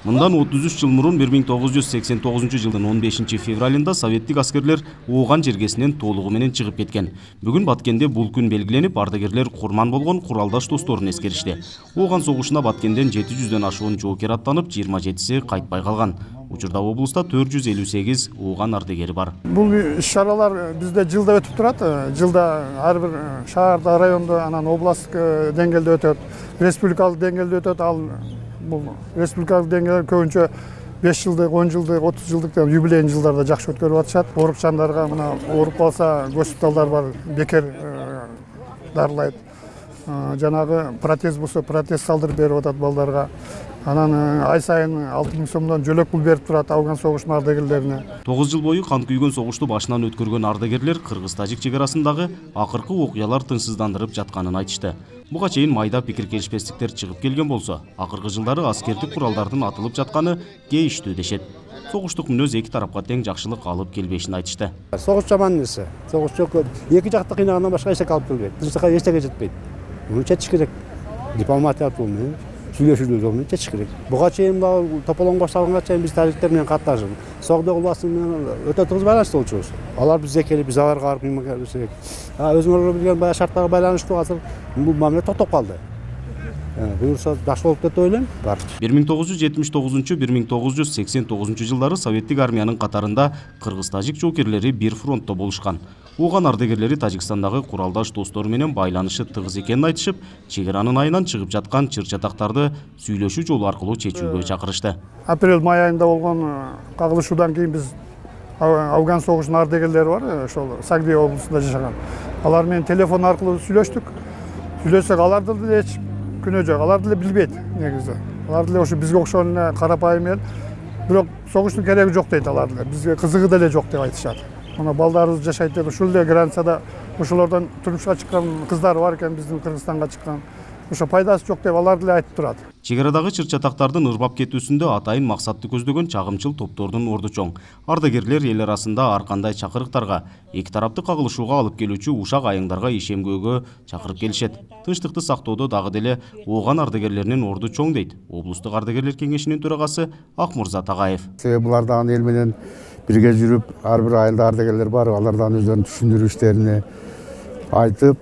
Мындан 33 жыл мурун 1989 жылдын 15 февралында советтик аскерлер Ооган жергесинен толугу менен чыгып кеткен. Бүгүн Баткенде бул күн белгиленип, ардагерлер курман болгон куралдаш досторун эскеришти. Ооган согушуна Баткенден 700дөн ашуун жоокер аттанып, 27си кайтпай калган. Учурда облуста 458 Ооган ардагери бар. Бул иш-чаралар бизде жылда өтүп турат. Жылда ар бир шаарда, райондо, анан областтык деңгээлде өтөт, республикалык деңгээлде өтөт. Ал бул республикалык деңгээлде көбүнчө 5 жылдык, 10 жылдык, 30 жылдык юбилейный жылдарда жакшы өткөрүп атышат. Оорукчандарга мына ооруп калса, госпиталдар бар, бекер дарылайт. Жанагы протез болсо, протез салдырып берип атат балдарга. Анан ай сайын 6000 сомдон жөлөк пул берип турат Ауган согушунун ардагерлерине. 9 жыл бою кан күйгөн согушту башынан өткөргөн ардагерлер кыргыз-тажик чек арасындагы акыркы окуялар тынчсыздандырып жатканын айтышты. Буга чейин майда пикир келишпестиктер чыгып келген болсо, акыркы жылдары аскердик куралдардын атылып жатканы кейиштүү дешет. Согуштук мүнөз эки тарапка тең жакшылык алып келбешин айтышты. Согуш жаман нерсе. Согуш жок. Эки жакты кыйнагандан башка эчтеке алып келбейт. Тынчтыкка эчтеке жетпейт. Муну чечиш керек. Дипломатиялык жол менен, сүйлөшүүлүү жол менен чечиш керек. Буга чейин тополоң башталганга чейин биз тариктер менен катташып, Согдо уласы менен өтө тыгыз байланышта болчубуз. Алар бизге келип, биз аларга барып кыймак керек. Өзүңөр билген баягы шарттарга байланыштуу азыр бул мамиле токтоп калды. Буюрса жакшы болуп кетти деп ойлойм. 1979-1989 жылдары советтик армиянын катарында кыргыз-тажик жоокерлери бир фронтто болушкан. Ооган ардагерлери Тажикстандагы куралдаш достору менен байланышы тыгыз экенин айтышып, чек-аранын айынан чыгып жаткан чыр-чатактарды сүйлөшүү жолу аркылуу чечүүгө чакырышты. Апрель-май айында болгон кагылышуудан кийин биз Ауган согушунун ардагерлери бар, ошол Сагдия облусунда жашаган. Алар менен телефон аркылуу сүйлөштүк. Сүйлөшсөк, аларды деле эч күнөө жок, алар деле билбейт негизи. Алар деле ошо бизге окшогон карапайым эл. Бирок согуштун кереги жок дейт алар деле. Бизге кызыгы деле жок деп айтышат. Мына балдарыбыз жашайт деп ушул эле границада ошолордон турмушка чыккан кыздар бар экен, биздин Кыргызстанга чыккан. Ошо пайдасы жок деп алар деле айтып турат. Чек арадагы чыр-чатактардын ырбап кетүүсүндө атайын максатты көздөгөн чагымчыл топтордун орду чоң. Ардагерлер эл арасында ар кандай чакырыктарга, эки тарапты кагылышууга алып келүүчү ушак айыңдарга ишемгөөгө чакырып келишет. Тынчтыкты сактоодо дагы деле Ооган ардагерлеринин орду чоң дейт облустук ардагерлер кеңешинин төрагасы Акмырза Тагаев. Себеби булардан эл менен бирге жүрүп, ар бир айылда ардагерлер бар, алардан өздөрүнүн түшүндүрүү иштерин айтып,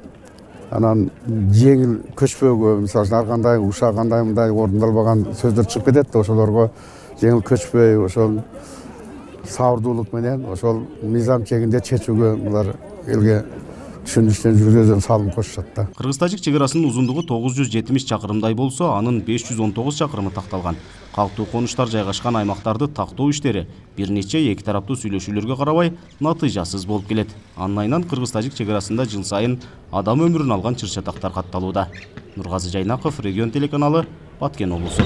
анан жеңил көчпөөгө, мисалы үчүн ар кандай ушак кандай мындай ордундалбаган сөздөр чыгып кетет да, ошолорго жеңил көчпөй, ошол сабырдуулук менен, ошол мыйзам чегинде чечүүгө булар элге түшүндүрүштөн жүргөзгөн салым кошушат да. Кыргыз-тажик чек арасынын узундугу 970 чакырымдай болсо, анын 519 чакырымы такталган. Калктуу конуштар жайгашкан аймактарды тактоо иштери бир нече эки тараптуу сүйлөшүүлөргө карабай натыйжасыз болуп келет. Анын айынан кыргыз-тажик чек арасында жыл сайын адам өмүрүн алган чыр-чатактар катталууда. Нургазы Жайнаков, Регион телеканалы, Баткен облусу.